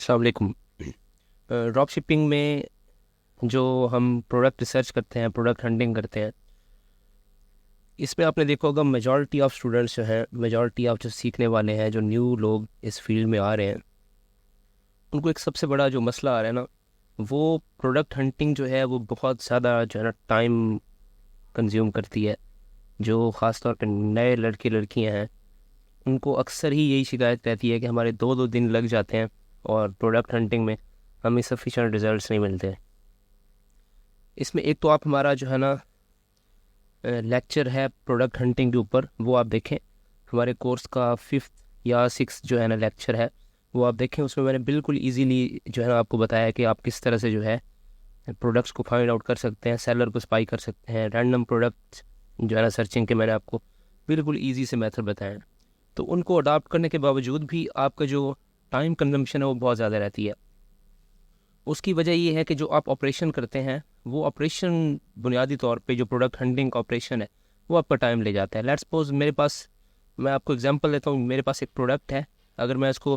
अस्सलाम वालेकुम। Drop shipping में जो हम प्रोडक्ट रिसर्च करते हैं, प्रोडक्ट हंटिंग करते हैं, इसमें आपने देखा होगा मेजॉरिटी ऑफ स्टूडेंट्स जो हैं, मेजॉरिटी ऑफ जो सीखने वाले हैं, जो न्यू लोग इस फील्ड में आ रहे हैं, उनको एक सबसे बड़ा जो मसला आ रहा है ना, वो प्रोडक्ट हंटिंग जो है वो बहुत ज़्यादा जो है ना टाइम कंज्यूम करती है। जो ख़ास तौर पर नए लड़के लड़कियां हैं, उनको अक्सर ही यही शिकायत रहती है कि हमारे दो दो दिन लग जाते हैं और प्रोडक्ट हंटिंग में हमें सफिशेंट रिजल्ट्स नहीं मिलते। इसमें एक तो आप हमारा जो है ना लेक्चर है प्रोडक्ट हंटिंग के ऊपर, वो आप देखें। हमारे कोर्स का 5th या 6th जो है ना लेक्चर है, वो आप देखें। उसमें मैंने बिल्कुल इजीली जो है ना आपको बताया कि आप किस तरह से जो है प्रोडक्ट्स को फाइंड आउट कर सकते हैं, सेलर को स्पाई कर सकते हैं, रैंडम प्रोडक्ट जो है ना सर्चिंग के मैंने आपको बिल्कुल ईजी से मेथड बताए। तो उनको अडॉप्ट करने के बावजूद भी आपका जो टाइम कंजम्पशन है वो बहुत ज़्यादा रहती है। उसकी वजह ये है कि जो आप ऑपरेशन करते हैं, वो ऑपरेशन बुनियादी तौर पे जो प्रोडक्ट हंटिंग का ऑपरेशन है वो आपका टाइम ले जाता है। लेट्स सपोज मेरे पास, मैं आपको एग्जांपल देता हूँ, मेरे पास एक प्रोडक्ट है। अगर मैं इसको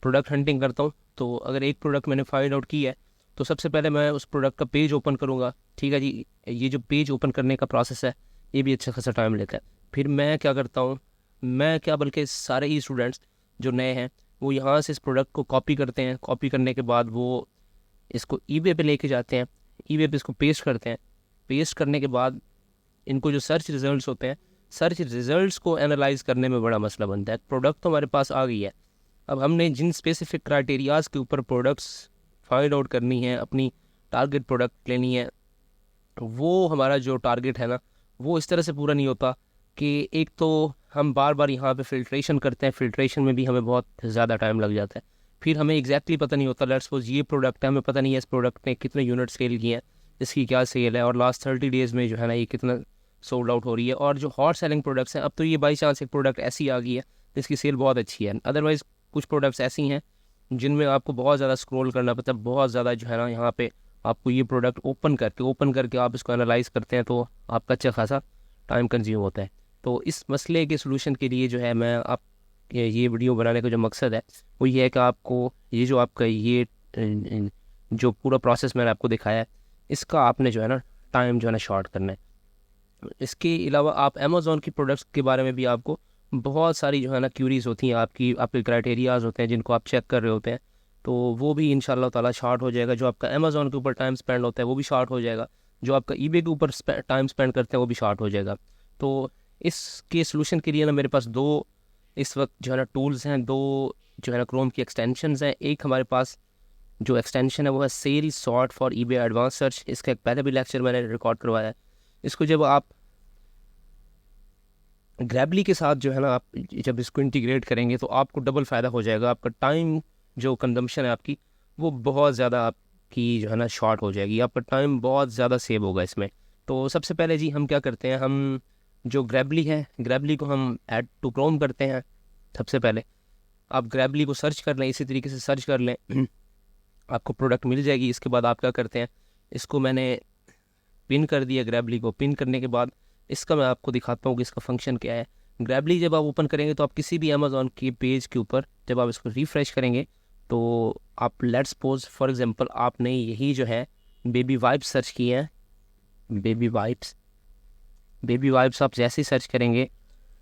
प्रोडक्ट हंटिंग करता हूँ, तो अगर एक प्रोडक्ट मैंने फाइंड आउट की है, तो सबसे पहले मैं उस प्रोडक्ट का पेज ओपन करूँगा। ठीक है जी, ये जो पेज ओपन करने का प्रोसेस है, ये भी अच्छा खासा टाइम लेता है। फिर मैं क्या करता हूँ, मैं क्या बल्कि सारे ही स्टूडेंट्स जो नए हैं, वो यहाँ से इस प्रोडक्ट को कॉपी करते हैं। कॉपी करने के बाद वो इसको ईबे पे लेके जाते हैं, ईबे पे इसको पेस्ट करते हैं। पेस्ट करने के बाद इनको जो सर्च रिजल्ट्स होते हैं, सर्च रिजल्ट्स को एनालाइज करने में बड़ा मसला बनता है। प्रोडक्ट तो हमारे पास आ गई है, अब हमने जिन स्पेसिफिक क्राइटेरियाज के ऊपर प्रोडक्ट्स फाइंड आउट करनी है, अपनी टारगेट प्रोडक्ट लेनी है, वो हमारा जो टारगेट है ना, वो इस तरह से पूरा नहीं होता कि एक तो हम बार बार यहाँ पे फिल्ट्रेशन करते हैं, फिल्ट्रेशन में भी हमें बहुत ज़्यादा टाइम लग जाता है। फिर हमें एग्जैक्टली पता नहीं होता, लेट्स सपोज ये प्रोडक्ट है, हमें पता नहीं है इस प्रोडक्ट ने कितने यूनिट सेल किए हैं, इसकी क्या सेल है, और लास्ट 30 डेज़ में जो है ना ये कितना सोल्ड आउट हो रही है। और जो हॉट सेलिंग प्रोडक्ट्स हैं, अब तो ये बाई चांस एक प्रोडक्ट ऐसी आ गई है जिसकी सेल बहुत अच्छी है। अदरवाइज़ कुछ प्रोडक्ट्स ऐसी हैं जिनमें आपको बहुत ज़्यादा स्क्रॉल करना पड़ता है, बहुत ज़्यादा जो है ना यहाँ पे आपको ये प्रोडक्ट ओपन करके आप इसको एनालाइज करते हैं, तो आपका अच्छा खासा टाइम कंज्यूम होता है। तो इस मसले के सोल्यूशन के लिए जो है मैं आप ये वीडियो बनाने का जो मकसद है वो ये है कि आपको ये जो आपका ये जो पूरा प्रोसेस मैंने आपको दिखाया है, इसका आपने जो है ना टाइम जो है ना शॉर्ट करना है। इसके अलावा आप अमेज़ॉन की प्रोडक्ट्स के बारे में भी आपको बहुत सारी जो है ना क्यूरीज होती हैं, आपके क्राइटेरियाज होते हैं जिनको आप चेक कर रहे होते हैं, तो वो भी इंशाल्लाह ताला शार्ट हो जाएगा। जो आपका अमेज़ॉन के ऊपर टाइम स्पेंड होता है वो भी शार्ट हो जाएगा, जो आपका ईबे के ऊपर टाइम स्पेंड करते हैं वो भी शार्ट हो जाएगा। तो इसके सोल्यूशन के लिए ना मेरे पास दो इस वक्त जो है ना टूल्स हैं, दो जो है ना क्रोम की एक्सटेंशंस हैं। एक हमारे पास जो एक्सटेंशन है वो है sell sort for eBay advance search. इसका एक पहले भी लेक्चर मैंने रिकॉर्ड करवाया है। इसको जब आप ग्रैबली के साथ जो है ना आप जब इसको इंटीग्रेट करेंगे, तो आपको डबल फ़ायदा हो जाएगा। आपका टाइम जो कंजम्पशन है आपकी, वो बहुत ज़्यादा आपकी जो है ना शॉर्ट हो जाएगी, आपका टाइम बहुत ज़्यादा सेव होगा इसमें। तो सबसे पहले जी हम क्या करते हैं, हम जो ग्रैबली है, ग्रैबली को हम ऐड टू क्रोम करते हैं। सबसे पहले आप ग्रैबली को सर्च कर लें, इसी तरीके से सर्च कर लें, आपको प्रोडक्ट मिल जाएगी। इसके बाद आप क्या करते हैं, इसको मैंने पिन कर दिया। ग्रैबली को पिन करने के बाद इसका मैं आपको दिखाता हूँ कि इसका फंक्शन क्या है। ग्रैबली जब आप ओपन करेंगे, तो आप किसी भी अमेज़ॉन के पेज के ऊपर जब आप इसको रिफ़्रेश करेंगे, तो आप लेट्स सपोज फॉर एग्जांपल आपने यही जो है बेबी वाइप्स सर्च किए हैं, बेबी वाइप्स। बेबी वाइप्स आप जैसे ही सर्च करेंगे,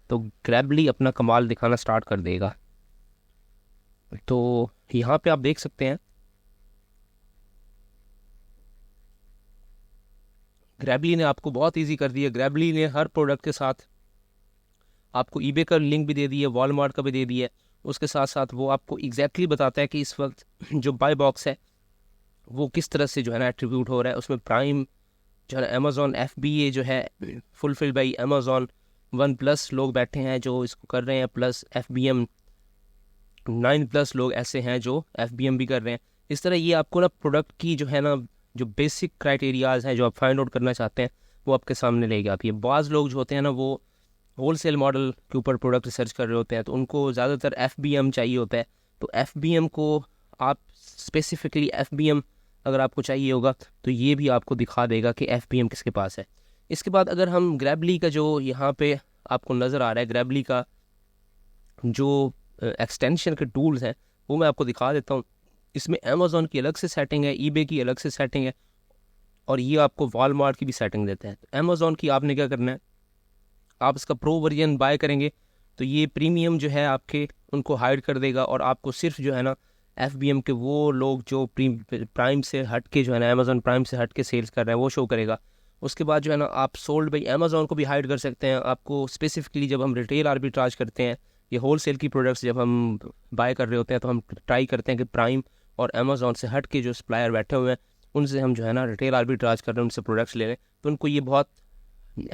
तो ग्रैबली अपना कमाल दिखाना स्टार्ट कर देगा। तो यहाँ पे आप देख सकते हैं ग्रैबली ने आपको बहुत इजी कर दिया। ग्रैबली ने हर प्रोडक्ट के साथ आपको ईबे का लिंक भी दे दिया, वॉलमार्ट का भी दे दिया। उसके साथ साथ वो आपको एग्जैक्टली बताता है कि इस वक्त जो बाय बॉक्स है वो किस तरह से जो है ना एट्रीब्यूट हो रहा है। उसमें प्राइम जो है ना अमेज़ॉन FBA जो है फुलफिल बाई अमेज़ॉन 1+ लोग बैठे हैं जो इसको कर रहे हैं, प्लस FBM 9+ लोग ऐसे हैं जो FBM भी कर रहे हैं। इस तरह ये आपको ना प्रोडक्ट की जो है ना जो बेसिक क्राइटेरियाज हैं जो आप फाइंड आउट करना चाहते हैं, वो आपके सामने लेके आती है। बाज़ लोग जो होते हैं ना, वो होल सेल मॉडल के ऊपर प्रोडक्ट रिसर्च कर रहे होते हैं, तो उनको ज़्यादातर FBM चाहिए होता है। तो FBM को आप स्पेसिफिकली FBM अगर आपको चाहिए होगा, तो ये भी आपको दिखा देगा कि FBM किसके पास है। इसके बाद अगर हम ग्रैबली का जो यहाँ पे आपको नज़र आ रहा है, ग्रैबली का जो एक्सटेंशन के टूल्स हैं वो मैं आपको दिखा देता हूँ। इसमें अमेज़ॉन की अलग से सेटिंग है, ईबे की अलग से सेटिंग है, और ये आपको वॉलमार्ट की भी सेटिंग देते हैं। तो अमेज़ॉन की आपने क्या करना है, आप इसका प्रो वर्जन बाय करेंगे तो ये प्रीमियम जो है आपके उनको हाइड कर देगा, और आपको सिर्फ जो है ना FBM के वो लोग जो प्राइम से हट के जो है ना अमेज़ॉन प्राइम से हट के सेल्स कर रहे हैं वो शो करेगा। उसके बाद जो है ना आप सोल्ड बाई अमेज़ॉन को भी हाइड कर सकते हैं। आपको स्पेसिफिकली जब हम रिटेल आर्बिट्राज करते हैं, ये होल सेल की प्रोडक्ट्स जब हम बाय कर रहे होते हैं, तो हम ट्राई करते हैं कि प्राइम और अमेज़ॉन से हट के जो सप्लायर बैठे हुए हैं उनसे हम जो है ना रिटेल आर्बिट्राज कर रहे हैं, उनसे प्रोडक्ट्स ले रहे हैं, तो उनको ये बहुत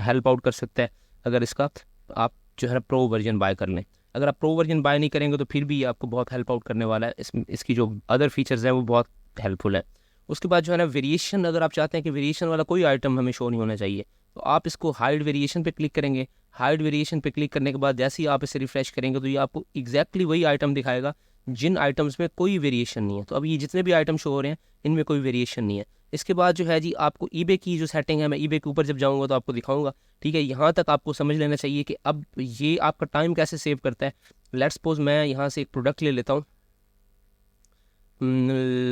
हेल्प आउट कर सकता है अगर इसका आप जो है ना प्रो वर्जन बाय कर लें। अगर आप प्रो वर्जन बाय नहीं करेंगे तो फिर भी ये आपको बहुत हेल्प आउट करने वाला है। इसकी जो अदर फीचर्स हैं वो बहुत हेल्पफुल है। उसके बाद जो है ना वेरिएशन, अगर आप चाहते हैं कि वेरिएशन वाला कोई आइटम हमें शो नहीं होना चाहिए, तो आप इसको हाइड वेरिएशन पे क्लिक करेंगे। हाइड वेरिएशन पे क्लिक करने के बाद जैसे ही आप इसे रिफ्रेश करेंगे तो ये आपको एग्जैक्टली वही आइटम दिखाएगा जिन आइटम्स में कोई वेरिएशन नहीं है। तो अब ये जितने भी आइटम शो हो रहे हैं इनमें कोई वेरिएशन नहीं है। इसके बाद जो है जी आपको ईबे की जो सेटिंग है, मैं ईबे के ऊपर जब जाऊँगा तो आपको दिखाऊंगा, ठीक है। यहाँ तक आपको समझ लेना चाहिए कि अब ये आपका टाइम कैसे सेव करता है। लेट्स सपोज मैं यहाँ से एक प्रोडक्ट ले लेता हूँ,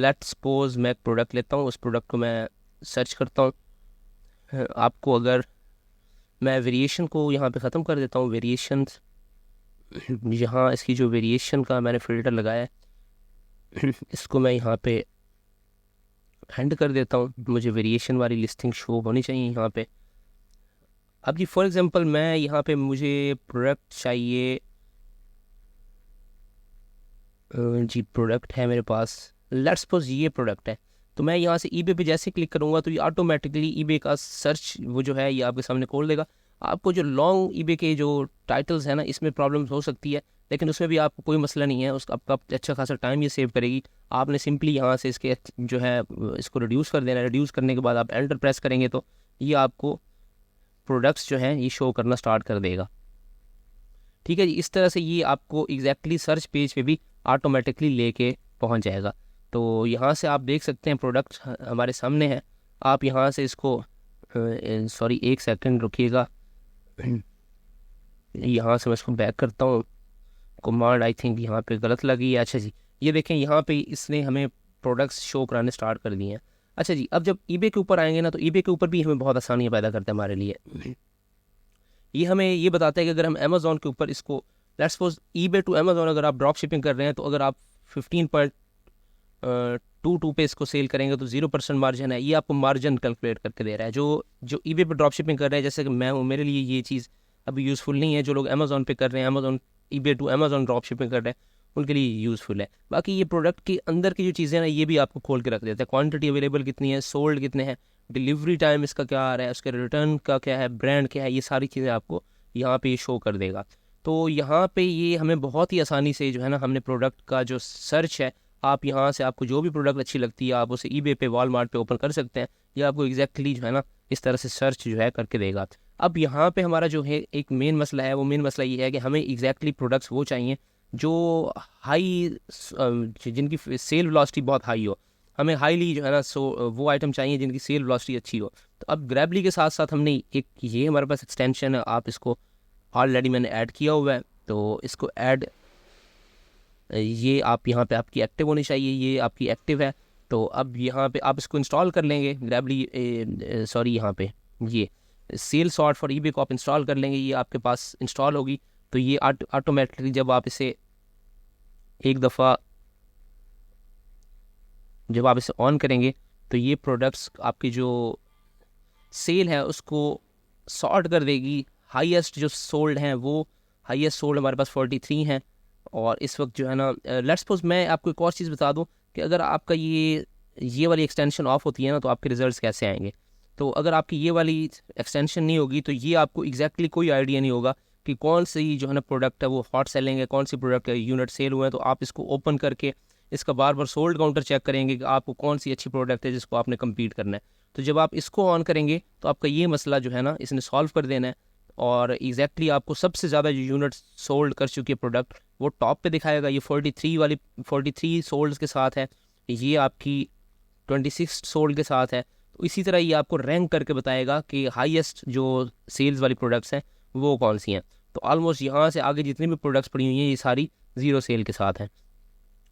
लेट्स सपोज मैं एक प्रोडक्ट लेता हूँ, उस प्रोडक्ट को मैं सर्च करता हूँ। आपको अगर मैं वेरिएशन को यहाँ पे ख़त्म कर देता हूँ, वेरिएशन यहाँ इसकी जो वेरिएशन का मैंने फ़िल्टर लगाया है इसको मैं यहाँ पे हैंड कर देता हूँ। मुझे वेरिएशन वाली लिस्टिंग शो होनी चाहिए यहाँ पे। अब जी फॉर एग्जांपल मैं यहाँ पे मुझे प्रोडक्ट चाहिए, जी प्रोडक्ट है मेरे पास, लेट्स सपोज ये प्रोडक्ट है। तो मैं यहाँ से ईबे पे जैसे क्लिक करूँगा तो ये ऑटोमेटिकली ईबे का सर्च वो जो है ये आपके सामने खोल देगा। आपको जो लॉन्ग ईबे के जो टाइटल्स हैं ना इसमें प्रॉब्लम्स हो सकती है, लेकिन उसमें भी आपको कोई मसला नहीं है, उसका आपका अच्छा खासा टाइम ये सेव करेगी। आपने सिंपली यहाँ से इसके जो है इसको रिड्यूस कर देना है। रिड्यूस करने के बाद आप एंटर प्रेस करेंगे तो ये आपको प्रोडक्ट्स जो हैं ये शो करना स्टार्ट कर देगा, ठीक है जी। इस तरह से ये आपको एग्जैक्टली सर्च पेज पे भी ऑटोमेटिकली लेके पहुंच जाएगा। तो यहाँ से आप देख सकते हैं प्रोडक्ट हमारे सामने है। आप यहाँ से इसको सॉरी एक सेकंड रुकिएगा, यहाँ से मैं इसको बैक करता हूँ। कमांड आई थिंक यहाँ पे गलत लगी है। अच्छा जी, ये देखें यहाँ पे इसने हमें प्रोडक्ट्स शो कराने स्टार्ट कर दिए हैं। अच्छा जी, अब जब ईबे के ऊपर आएंगे ना तो ईबे के ऊपर भी हमें बहुत आसानियाँ पैदा करता है हमारे लिए। ये हमें ये बताता है कि अगर हम अमेज़ॉन के ऊपर इसको let's suppose eBay to Amazon अगर आप ड्रॉप शिपिंग कर रहे हैं, तो अगर आप 15.22 पे इसको सेल करेंगे तो 0% मार्जिन है। ये आपको मार्जिन कैलकुलेट करके दे रहा है। जो ईबे पे ड्रॉप शिपिंग कर रहे हैं जैसे कि मैं हूँ, मेरे लिए ये चीज़ अभी यूज़फुल नहीं है। जो लोग अमेज़ॉन पे कर रहे हैं, Amazon eBay to Amazon drop shipping कर रहे हैं, उनके लिए यूज़फुल है। बाकी ये प्रोडक्ट के अंदर की जो चीज़ें हैं ये भी आपको खोल के रख देता है। क्वांटिटी अवेलेबल कितनी है, सोल्ड कितने हैं, डिलीवरी टाइम इसका क्या आ रहा है, उसके रिटर्न का क्या है, ब्रांड क्या है, ये सारी चीज़ें आपको यहाँ पे शो कर देगा। तो यहाँ पे ये हमें बहुत ही आसानी से जो है ना हमने प्रोडक्ट का जो सर्च है, आप यहाँ से आपको जो भी प्रोडक्ट अच्छी लगती है आप उसे ईबे पे वॉलमार्ट पे ओपन कर सकते हैं। ये आपको एग्जैक्टली जो है ना इस तरह से सर्च जो है करके देगा। अब यहाँ पे हमारा जो है एक मेन मसला है, वो मेन मसला ये है कि हमें एग्जैक्टली प्रोडक्ट्स वो चाहिए जो हाई जिनकी सेल वेलोसिटी बहुत हाई हो। हमें हाईली जो है ना वो आइटम चाहिए जिनकी सेल वेलोसिटी अच्छी हो। तो अब ग्रैबली के साथ साथ हमने एक ये हमारे पास एक्सटेंशन है, आप इसको ऑलरेडी मैंने ऐड किया हुआ है, तो इसको ऐड ये आप यहाँ पे आपकी एक्टिव होनी चाहिए, ये आपकी एक्टिव है। तो अब यहाँ पे आप इसको इंस्टॉल कर लेंगे ग्रैबली सॉरी यहाँ पे ये सेल सॉर्ट फॉर ईबे को आप इंस्टॉल कर लेंगे, ये आपके पास इंस्टॉल होगी। तो ये ऑटोमेटिकली जब आप इसे एक दफ़ा जब आप इसे ऑन करेंगे तो ये प्रोडक्ट्स आपकी जो सेल है उसको सॉर्ट कर देगी। हाईएस्ट जो सोल्ड हैं वो हाईएस्ट सोल्ड हमारे पास 43 हैं। और इस वक्त जो है ना लेट्स सपोज मैं आपको एक और चीज़ बता दूं कि अगर आपका ये वाली एक्सटेंशन ऑफ होती है ना तो आपके रिजल्ट्स कैसे आएंगे। तो अगर आपकी ये वाली एक्सटेंशन नहीं होगी तो ये आपको एग्जैक्टली कोई आइडिया नहीं होगा कि कौन सी जो है ना प्रोडक्ट है वो हॉट सेलिंग है, कौन सी प्रोडक्ट है यूनिट सेल हुए हैं। तो आप इसको ओपन करके इसका बार बार सोल्ड काउंटर चेक करेंगे कि आपको कौन सी अच्छी प्रोडक्ट है जिसको आपने कम्पीट करना है। तो जब आप इसको ऑन करेंगे तो आपका ये मसला जो है ना इसने सॉल्व कर देना है, और एग्जैक्टली आपको सबसे ज़्यादा जो यूनिट सोल्ड कर चुकी है प्रोडक्ट वो टॉप पे दिखाएगा। ये 43 सोल्ड के साथ है, ये आपकी 26 सोल्ड के साथ है। तो इसी तरह ये आपको रैंक करके बताएगा कि हाईएस्ट जो सेल्स वाली प्रोडक्ट्स हैं वो कौन सी हैं। तो ऑलमोस्ट यहाँ से आगे जितनी भी प्रोडक्ट्स पड़ी हुई हैं ये सारी ज़ीरो सेल के साथ हैं।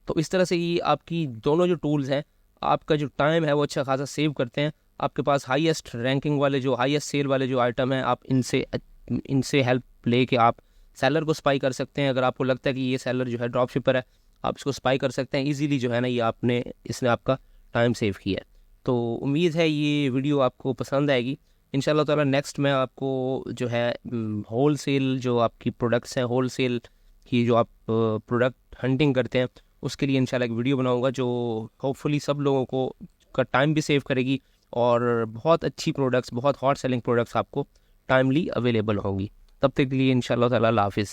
तो इस तरह से ये आपकी दोनों जो टूल्स हैं आपका जो टाइम है वो अच्छा खासा सेव करते हैं। आपके पास हाईएस्ट रैंकिंग वाले जो हाईएस्ट सेल वाले जो आइटम हैं आप इनसे हेल्प ले के आप सेलर को स्पाई कर सकते हैं। अगर आपको लगता है कि ये सेलर जो है ड्रॉप शिपर है, आप इसको स्पाई कर सकते हैं ईजीली जो है ना, ये इसने आपका टाइम सेव किया है। तो उम्मीद है ये वीडियो आपको पसंद आएगी। इंशाल्लाह ताला नेक्स्ट मैं आपको जो है होल सेल जो आपकी प्रोडक्ट्स हैं, होल सेल की जो आप प्रोडक्ट हंटिंग करते हैं उसके लिए इंशाल्लाह एक वीडियो बनाऊंगा जो होपफुली सब लोगों को का टाइम भी सेव करेगी और बहुत अच्छी प्रोडक्ट्स, बहुत हॉट सेलिंग प्रोडक्ट्स आपको टाइमली अवेलेबल होंगी। तब तक के लिए इंशाल्लाह ताला अल्लाह हाफिज़।